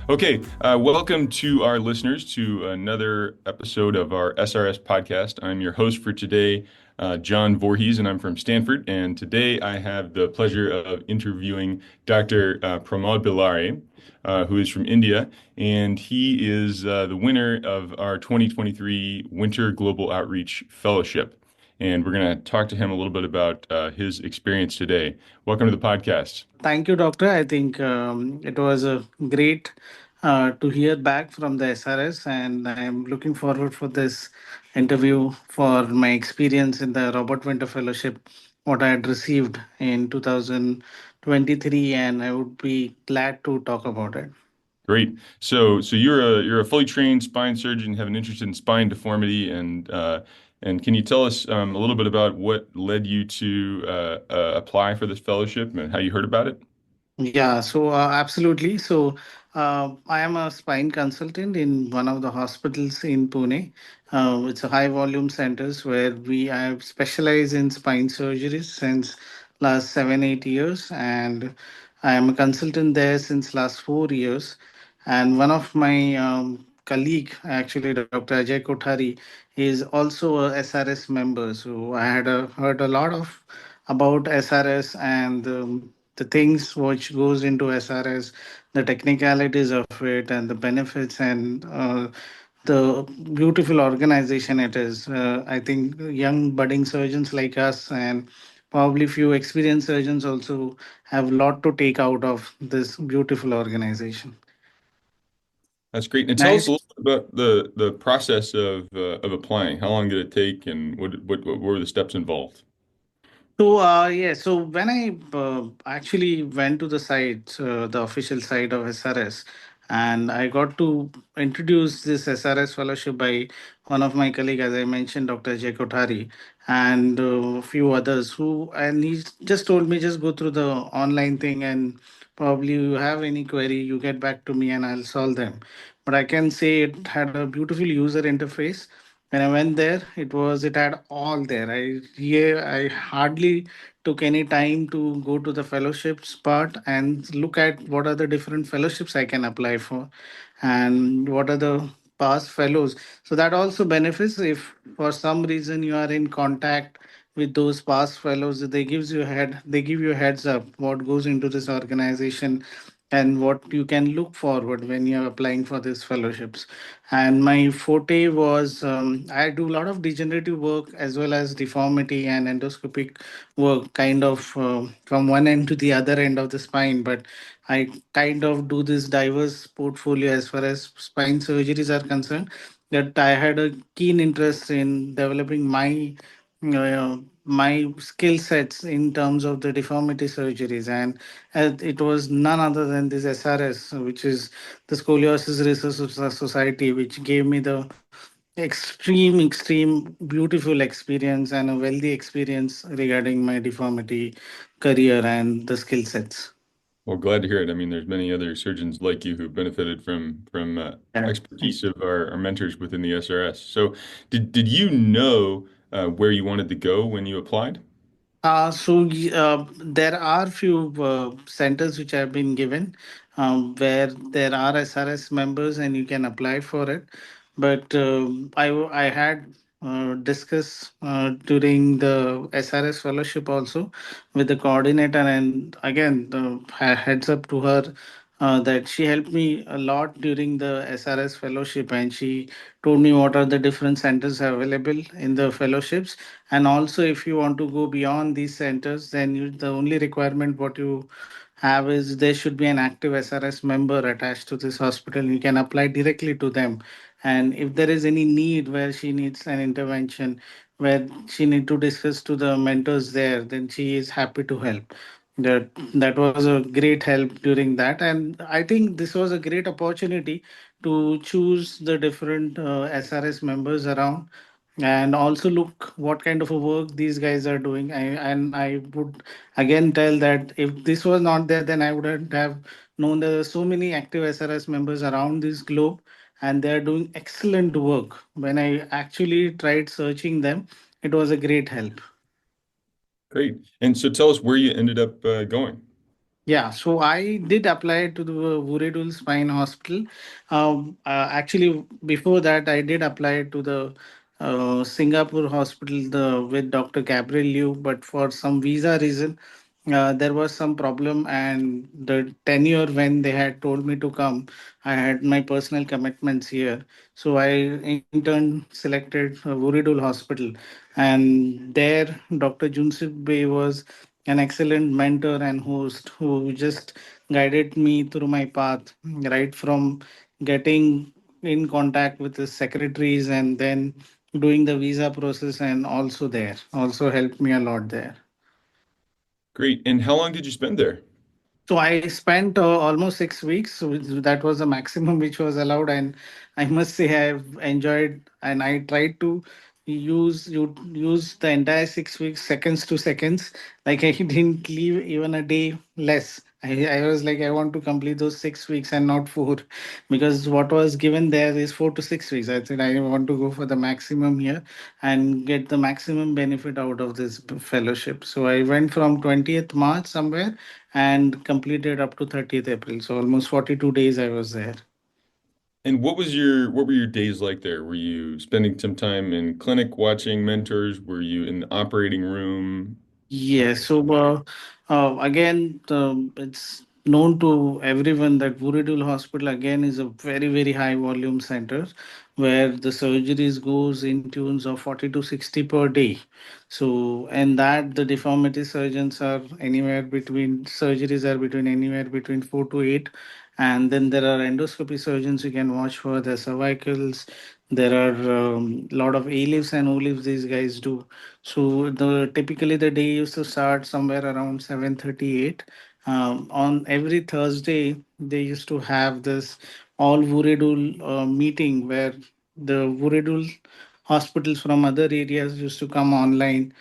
Okay, welcome to our listeners to another episode of our SRS podcast. I'm your host for today, John Vorhies, and I'm from Stanford. And today I have the pleasure of interviewing Dr. Pramod Bhilare, who is from India, and he is the winner of our 2023 Winter Global Outreach Fellowship. And we're going to talk to him a little bit about his experience today. Welcome to the podcast. Thank you, Doctor. I think it was a great to hear back from the SRS, and I'm looking forward for this interview for my experience in the Robert Winter Fellowship, what I had received in 2023, and I would be glad to talk about it. Great. So you're a fully trained spine surgeon, have an interest in spine deformity, and can you tell us a little bit about what led you to apply for this fellowship and how you heard about it? Yeah, absolutely. I am a spine consultant in one of the hospitals in Pune. It's a high volume centers where we have specialized in spine surgeries since last 7 8 years, and I am a consultant there since last 4 years. And one of my colleague, actually Dr. Ajay Kothari, is also a SRS member. So I had heard a lot of about SRS and the things which goes into SRS, the technicalities of it, and the benefits and the beautiful organization it is. I think young budding surgeons like us and probably few experienced surgeons also have a lot to take out of this beautiful organization. That's great. And tell us a Nice. little bit about the process of applying. How long did it take, and what were the steps involved? So when I actually went to the site, the official site of SRS, and I got to introduce this SRS fellowship by one of my colleagues, as I mentioned, Dr. Jay Kothari, and a few others and he just told me, just go through the online thing, and probably you have any query, you get back to me and I'll solve them. But I can say it had a beautiful user interface. When I went there, it had all there. I hardly took any time to go to the fellowships part and look at what are the different fellowships I can apply for, and what are the past fellows. So that also benefits if for some reason you are in contact with those past fellows. They give you a heads up what goes into this organization and what you can look forward when you're applying for these fellowships. And my forte was, I do a lot of degenerative work as well as deformity and endoscopic work, kind of from one end to the other end of the spine. But I kind of do this diverse portfolio as far as spine surgeries are concerned. That I had a keen interest in developing my skill sets in terms of the deformity surgeries, and it was none other than this SRS, which is the Scoliosis Research Society, which gave me the extreme beautiful experience and a wealthy experience regarding my deformity career and the skill sets. Well, glad to hear it. I mean, there's many other surgeons like you who benefited from Yeah. expertise of our mentors within the SRS. So, did you know where you wanted to go when you applied? There are few centers which have been given where there are SRS members and you can apply for it. But I had discussed during the SRS fellowship also with the coordinator, and again, heads up to her that she helped me a lot during the SRS fellowship, and she told me what are the different centers available in the fellowships. And also, if you want to go beyond these centers, then the only requirement what you have is there should be an active SRS member attached to this hospital. You can apply directly to them. And if there is any need where she needs an intervention, where she need to discuss to the mentors there, then she is happy to help. That was a great help during that, and I think this was a great opportunity to choose the different SRS members around, and also look what kind of a work these guys are doing. And I would again tell that if this was not there, then I wouldn't have known there are so many active SRS members around this globe, and they are doing excellent work. When I actually tried searching them, it was a great help. Great. And so, tell us where you ended up going. Yeah, so I did apply to the Wooridul Spine Hospital. Actually, before that, I did apply to the Singapore hospital with Dr. Gabriel Liu, but for some visa reason, there was some problem, and the tenure when they had told me to come, I had my personal commitments here. So I in turn selected Wooridul Hospital, and there Dr. Junsip Bey was an excellent mentor and host who just guided me through my path, right from getting in contact with the secretaries and then doing the visa process, and also helped me a lot there. Great. And how long did you spend there? So I spent almost 6 weeks. So that was the maximum which was allowed, and I must say I've enjoyed. And I tried to use the entire 6 weeks, seconds to seconds. Like I didn't leave even a day less. I was like I want to complete those 6 weeks and not four, because what was given there is 4 to 6 weeks. I said I want to go for the maximum here and get the maximum benefit out of this fellowship. So I went from 20th March somewhere and completed up to 30th April. So almost 42 days I was there. And what were your days like there? Were you spending some time in clinic watching mentors? Were you in the operating room? Yes. So again, it's known to everyone that Wooridul Hospital again is a very very high volume center where the surgeries goes in tunes of 40 to 60 per day. So and that the deformity surgeons are anywhere between surgeries are between anywhere between 4 to 8. And then there are endoscopy surgeons you can watch for the cervicals. There are lot of A lifts and O lifts these guys do. So the typically the day used to start somewhere around 7:38. On every Thursday, they used to have this all Wooridul meeting where the Wooridul hospitals from other areas used to come online,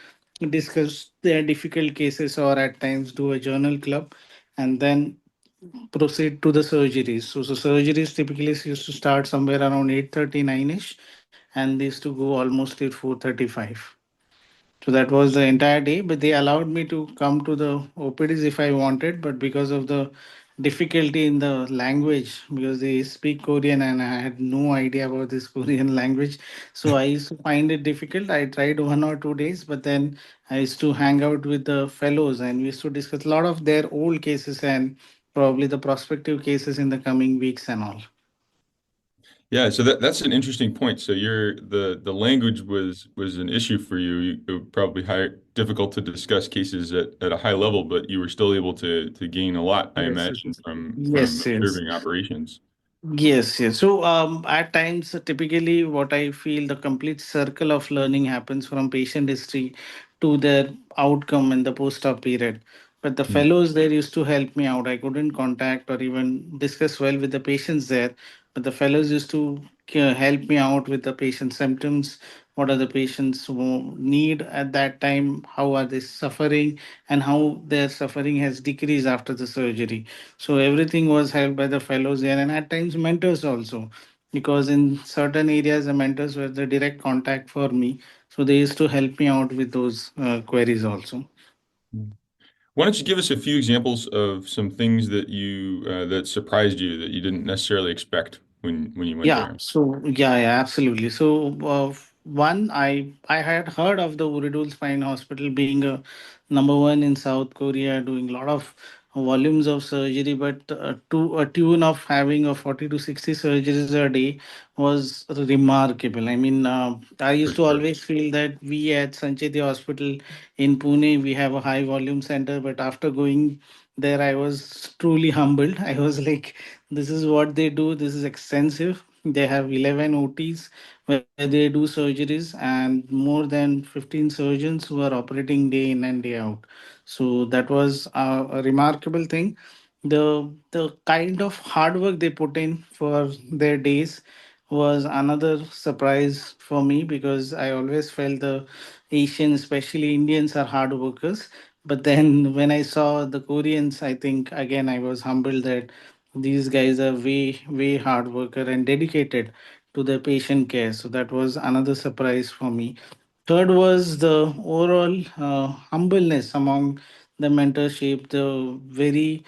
discuss their difficult cases, or at times do a journal club, and then proceed to the surgeries. So surgeries typically used to start somewhere around 8:39ish, and they used to go almost till 4:35. So that was the entire day, but they allowed me to come to the OPDs if I wanted. But because of the difficulty in the language, because they speak Korean and I had no idea about this Korean language, so I used to find it difficult. I tried 1 or 2 days, but then I used to hang out with the fellows and we used to discuss a lot of their old cases and probably the prospective cases in the coming weeks and all. Yeah, so that's an interesting point. So the language was an issue for you. It was probably difficult to discuss cases at a high level, but you were still able to gain a lot, I Yes, imagine, from yes, yes. observing operations. Yes, yes. So, at times, typically, what I feel the complete circle of learning happens from patient history to their outcome in the post-op period. But the Mm. fellows there used to help me out. I couldn't contact or even discuss well with the patients there, but the fellows used to help me out with the patient symptoms. What are the patients who need at that time? How are they suffering? And how their suffering has decreased after the surgery. So everything was held by the fellows there, and at times mentors also, because in certain areas the mentors were the direct contact for me. So they used to help me out with those queries also. Why don't you give us a few examples of some things that surprised you that you didn't necessarily expect when you went Yeah, there? so yeah, absolutely. So one, I had heard of the Wooridul Spine Hospital being a number one in South Korea, doing a lot of volumes of surgery, but to a tune of having a 40 to 60 surgeries a day was remarkable. I mean, I For used to sure. always feel that we at Sancheti Hospital in Pune we have a high volume center, but after going there, I was truly humbled. I was like, this is what they do. This is extensive. They have 11 OTs where they do surgeries and more than 15 surgeons who are operating day in and day out. So that was a remarkable thing. The kind of hard work they put in for their days was another surprise for me, because I always felt the Asians, especially Indians, are hard workers. But then when I saw the Koreans, I think again I was humbled that these guys are way hard worker and dedicated to their patient care. So that was another surprise for me. Third was the overall humbleness among the mentorship, the very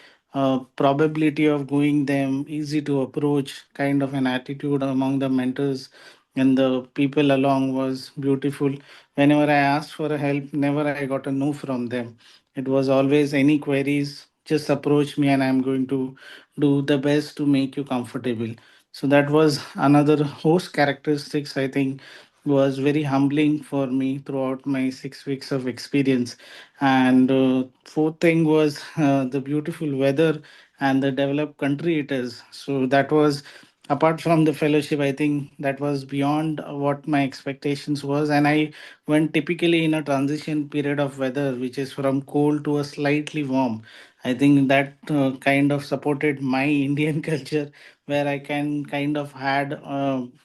probability of going them, easy to approach kind of an attitude among the mentors and the people along was beautiful. Whenever I asked for a help, never I got a no from them. It was always any queries, just approach me and I'm going to do the best to make you comfortable. So that was another host characteristics I think was very humbling for me throughout my 6 weeks of experience. And fourth thing was the beautiful weather and the developed country it is. So that was apart from the fellowship, I think that was beyond what my expectations was. And I went typically in a transition period of weather, which is from cold to a slightly warm. I think that kind of supported my Indian culture, where I can kind of had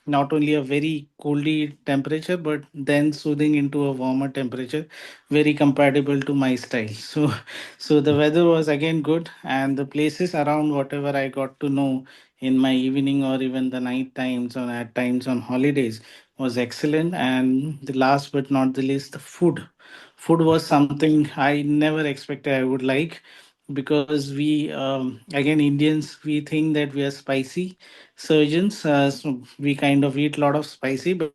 not only a very coldy temperature, but then soothing into a warmer temperature, very compatible to my style. So the weather was again good, and the places around whatever I got to know in my evening or even the night times or at times on holidays was excellent. And the last but not the least, the food. Food was something I never expected I would like, because we again Indians, we think that we are spicy surgeons, so we kind of eat a lot of spicy. But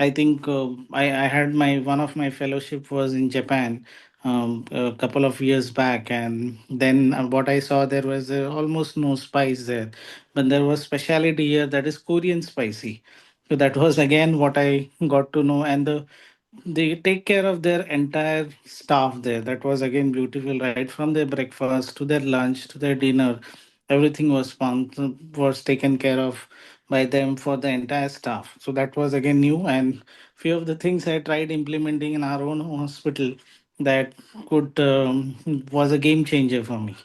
I think I had my one of my fellowship was in Japan a couple of years back, and then what I saw there was almost no spice there, but there was speciality here, that is Korean spicy. So that was again what I got to know. And they take care of their entire staff there. That was again beautiful, right from their breakfast to their lunch to their dinner. Everything was taken care of by them for the entire staff. So that was again new, and few of the things I tried implementing in our own hospital that could was a game changer for me.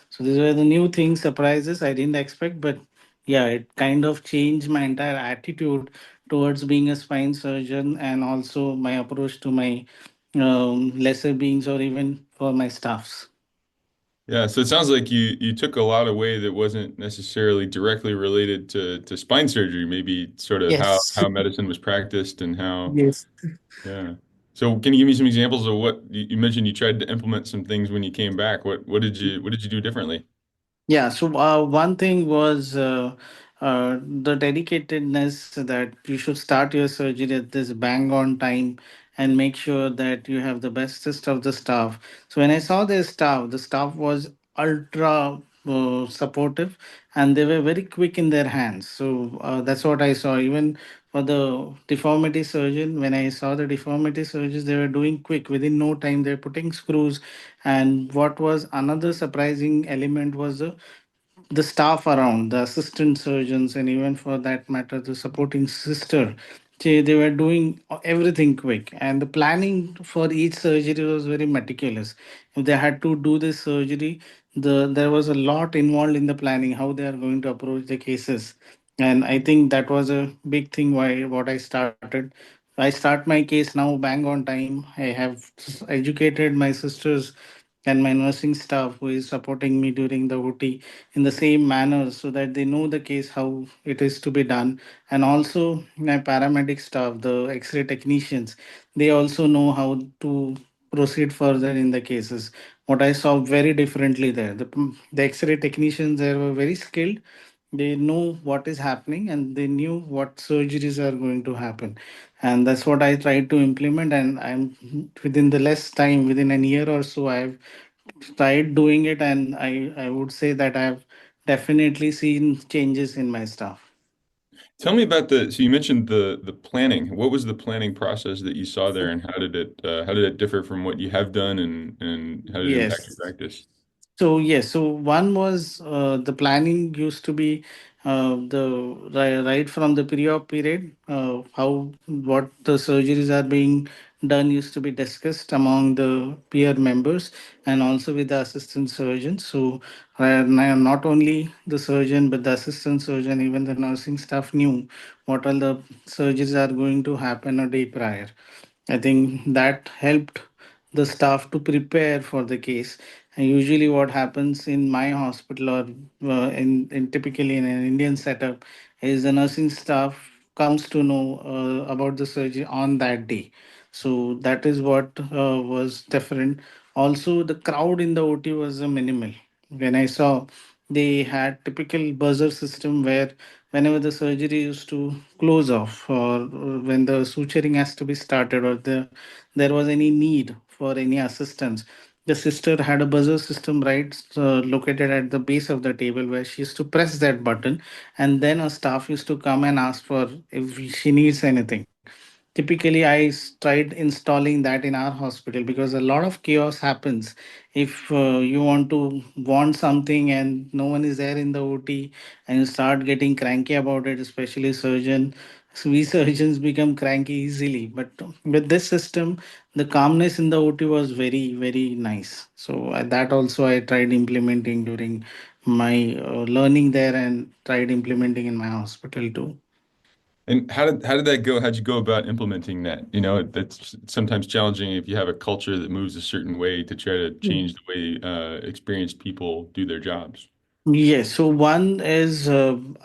So these were the new things, surprises I didn't expect, but yeah, it kind of changed my entire attitude towards being a spine surgeon, and also my approach to my lesser beings or even for my staffs. Yeah, so it sounds like you took a lot away that wasn't necessarily directly related to spine surgery, maybe sort of Yes. how medicine was practiced and how, Yes. yeah. So can you give me some examples of what you mentioned you tried to implement some things when you came back. What did you do differently? Yeah, so one thing was the dedicatedness that you should start your surgery at this bang on time and make sure that you have the bestest of the staff. So when I saw their staff, the staff was ultra supportive, and they were very quick in their hands. So that's what I saw. Even for the deformity surgeon, when I saw the deformity surgeons, they were doing quick within no time. They're putting screws. And what was another surprising element was the staff around, the assistant surgeons, and even for that matter, the supporting sister. They were doing everything quick, and the planning for each surgery was very meticulous. If they had to do this surgery, there was a lot involved in the planning, how they are going to approach the cases. And I think that was a big thing why what I started. I start my case now bang on time. I have educated my sisters and my nursing staff who is supporting me during the OT in the same manner, so that they know the case how it is to be done. And also my paramedic staff, the X-ray technicians, they also know how to proceed further in the cases. What I saw very differently there, the X-ray technicians there were very skilled. They know what is happening and they knew what surgeries are going to happen. And that's what I tried to implement. And I'm within the less time, within a year or so, I've tried doing it. And I would say that I've definitely seen changes in my staff. Tell me about so you mentioned the planning. What was the planning process that you saw there and how did it differ from what you have done and how did it impact your Yes. practice? So yes, so one was the planning used to be right from the pre-op period, how what the surgeries are being done used to be discussed among the peer members and also with the assistant surgeon. So not only the surgeon but the assistant surgeon, even the nursing staff knew what all the surgeries are going to happen a day prior. I think that helped the staff to prepare for the case. And usually, what happens in my hospital or in typically in an Indian setup is the nursing staff comes to know about the surgery on that day. So that is what was different. Also, the crowd in the OT was minimal. When I saw, they had typical buzzer system where whenever the surgery used to close off, or when the suturing has to be started, or there was any need for any assistance, the sister had a buzzer system right located at the base of the table where she used to press that button, and then a staff used to come and ask for if she needs anything. Typically, tried installing that in our hospital because a lot of chaos happens if you want something and no one is there in the OT, and you start getting cranky about it, especially surgeon. So we surgeons become cranky easily. But with this system, the calmness in the OT was very, very nice. So that also I tried implementing during my learning there, and tried implementing in my hospital too. And how did that go? How'd you go about implementing that? You know, that's sometimes challenging if you have a culture that moves a certain way to try to change the way experienced people do their jobs. Yes, so one is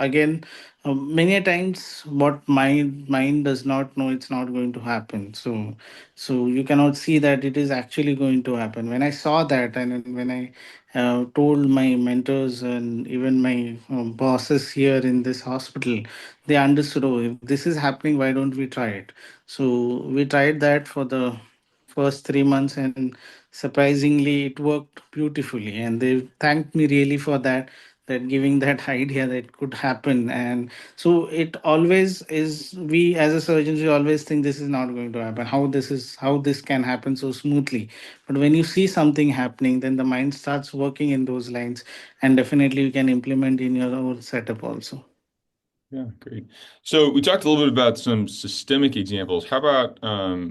again, many a times what mind does not know, it's not going to happen. So you cannot see that it is actually going to happen. When I saw that, and then when I told my mentors and even my bosses here in this hospital, they understood. Oh, if this is happening, why don't we try it? So we tried that for the first 3 months, and surprisingly it worked beautifully, and they thanked me really for that, that giving that idea that could happen. And so it always is, we as a surgeons, we always think this is not going to happen, how this can happen so smoothly. But when you see something happening, then the mind starts working in those lines, and definitely you can implement in your own setup also. Yeah, great. So we talked a little bit about some systemic examples. How about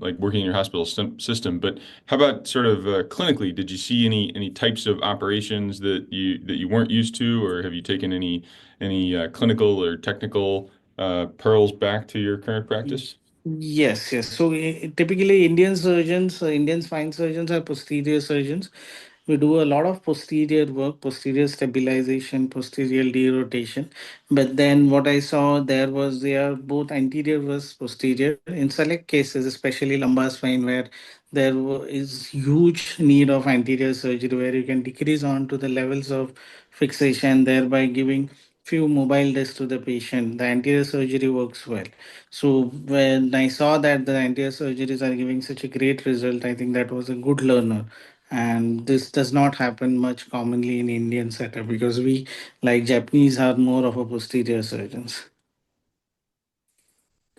like working in your hospital system? But how about sort of clinically? Did you see any types of operations that you weren't used to, or have you taken any clinical or technical pearls back to your current practice? Yes, yes. So typically, Indian surgeons, Indian spine surgeons are posterior surgeons. We do a lot of posterior work, posterior stabilization, posterior derotation. But then what I saw there was they are both anterior versus posterior. In select cases, especially lumbar spine, where is huge need of anterior surgery, where you can decrease on to the levels of fixation, thereby giving few mobile days to the patient. The anterior surgery works well. So when I saw that the anterior surgeries are giving such a great result, I think that was a good learner. And this does not happen much commonly in Indian setup because we, like Japanese, are more of a posterior surgeons.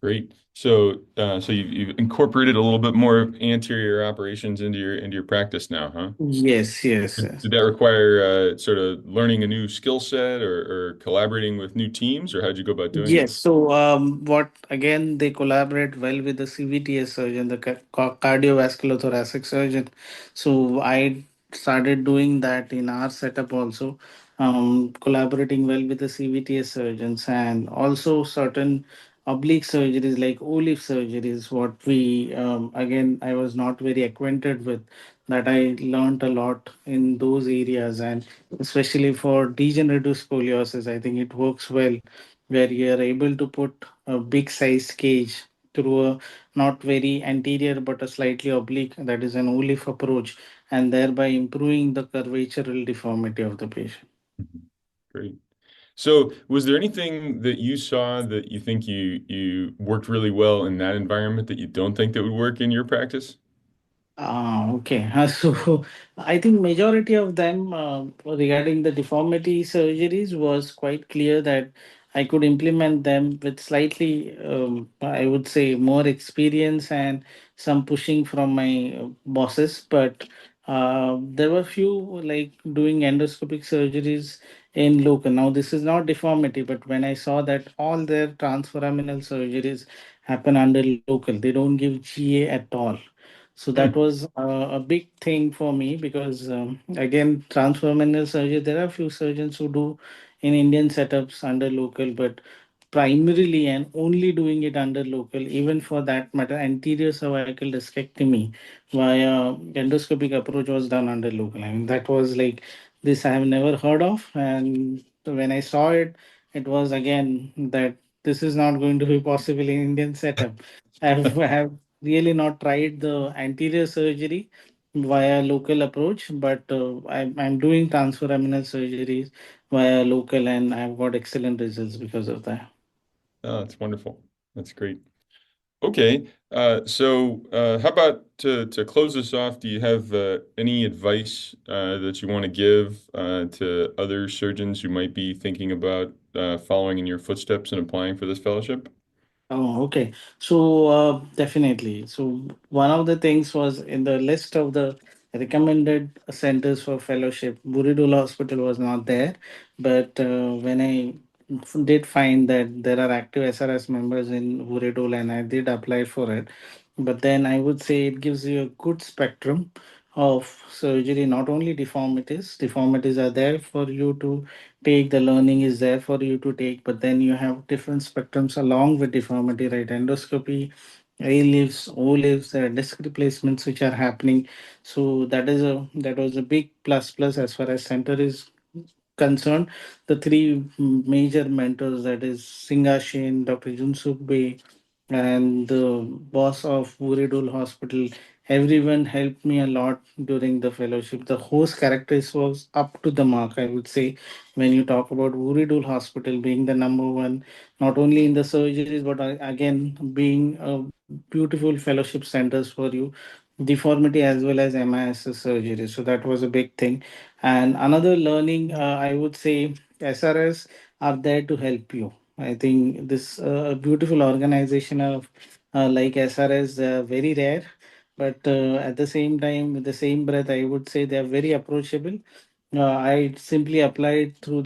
Great. So you've incorporated a little bit more anterior operations into your practice now, huh? Yes, yes, yes. Did that require sort of learning a new skill set or collaborating with new teams, or how'd you go about doing Yes. that? So, what again, they collaborate well with the CVTS surgeon, the cardiovascular thoracic surgeon. So, I started doing that in our setup also, collaborating well with the CVTS surgeons, and also certain oblique surgeries like olive surgeries. What we, again, I was not very acquainted with, that I learned a lot in those areas, and especially for degenerative scoliosis, I think it works well where you are able to put a big size cage through a not very anterior but a slightly oblique, that is an OLIF approach, and thereby improving the curvatural deformity of the patient. Mhm. Great. So, was there anything that you saw that you think you worked really well in that environment that you don't think that would work in your practice? Ah, okay. So I think majority of them regarding the deformity surgeries was quite clear that I could implement them with slightly, I would say, more experience and some pushing from my bosses. But there were few like doing endoscopic surgeries in local. Now this is not deformity, but when I saw that all their transforaminal surgeries happen under local, they don't give GA at all. So that Hmm. was a big thing for me because again, transforaminal surgery. There are few surgeons who do in Indian setups under local, but primarily and only doing it under local. Even for that matter, anterior cervical discectomy via endoscopic approach was done under local. I mean, that was like this I have never heard of, and when I saw it, it was again that this is not going to be possible in Indian setup. I have really not tried the anterior surgery, via local approach, but I'm doing transforaminal surgeries via local, and I've got excellent results because of that. Oh, that's wonderful. That's great. Okay. How about to close this off, do you have any advice that you want to give to other surgeons who might be thinking about following in your footsteps and applying for this fellowship? Oh, okay. So definitely. So one of the things was in the list of the recommended centers for fellowship. Wooridul Hospital was not there, but when I did find that there are active SRS members in Wooridul, and I did apply for it. But then I would say it gives you a good spectrum of surgery. Not only deformities are there for you to take, the learning is there for you to take, but then you have different spectrums along with deformity, right? Endoscopy, A lifts, O lifts, there are disc replacements which are happening. So that was a big plus as far as center is concerned. The three major mentors, that is Singa Shin, Dr. Junsuk Bey, and the boss of Wooridul Hospital, everyone helped me a lot during the fellowship. The host characters was up to the mark, I would say. When you talk about Wooridul Hospital being the number one, not only in the surgeries, but again being a beautiful fellowship centers for you, deformity as well as MIS surgery. So that was a big thing. And another learning, I would say, SRS are there to help you. I think this beautiful organization of like SRS, very rare, but at the same time, with the same breath, I would say they are very approachable. I simply applied through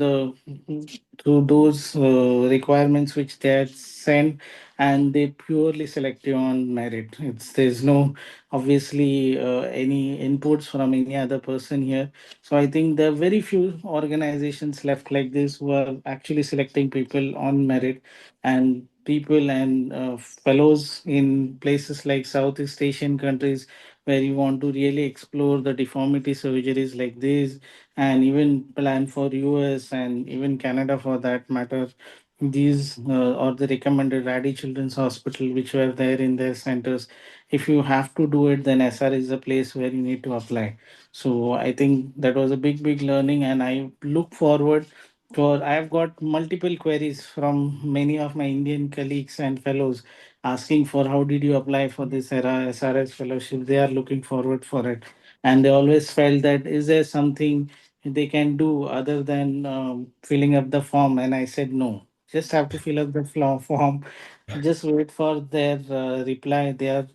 those requirements which they had sent, and they purely select you on merit. It's There's no obviously any inputs from any other person here. So I think there are very few organizations left like this who are actually selecting people on merit, and people and fellows in places like Southeast Asian countries where you want to really explore the deformity surgeries like this, and even plan for US and even Canada for that matter. These or the recommended Rady Children's Hospital, which were there in their centers. If you have to do it, then SR is the place where you need to apply. So I think that was a big learning, and I look forward for. I've got multiple queries from many of my Indian colleagues and fellows asking for how did you apply for this era SRS fellowship. They are looking forward for it, and they always felt that is there something they can do other than filling up the form. And I said no, just have to fill up the form, just wait for their reply. They are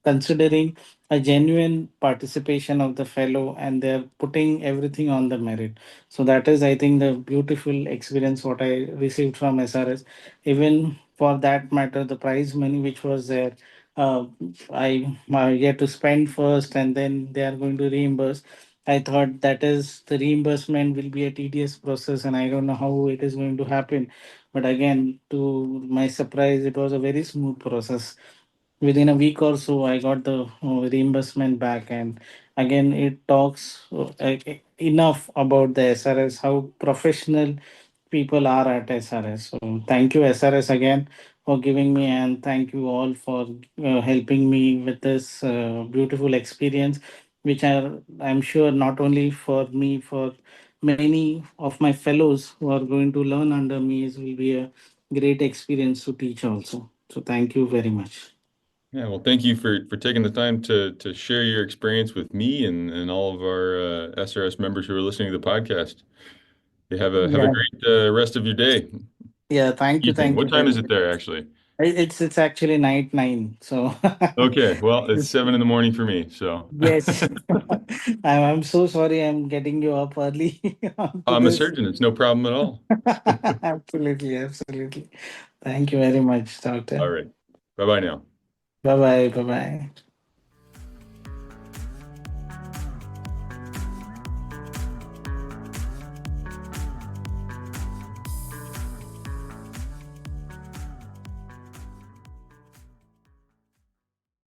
considering a genuine participation of the fellow, and they're putting everything on the merit. So that is, I think, the beautiful experience what I received from SRS. Even for that matter, the prize money which was there, uh, I get to spend first, and then they are going to reimburse. I thought that is the reimbursement will be a tedious process, and I don't know how it is going to happen. But again, to my surprise, it was a very smooth process. Within a week or so, I got the reimbursement back, and again, it talks enough about the SRS, how professional people are at SRS. So thank you, SRS, again for giving me, and thank you all for helping me with this beautiful experience, which I'm sure not only for me, for many of my fellows who are going to learn under me, it will be a great experience to teach also. So thank you very much. Yeah, well, thank you for taking the time to share your experience with me and all of our SRS members who are listening to the podcast. You have a Yeah, great rest of your day, yeah. evening. Thank you What time very is it much. there, actually? It's actually night 9, so Okay, well, it's 7 in the morning for me, so yes. I'm so sorry. I'm getting you up early to I'm a this. surgeon. It's no problem at all. Absolutely, absolutely. Thank you very much, All doctor. right. Bye-bye now. Bye bye. Bye bye.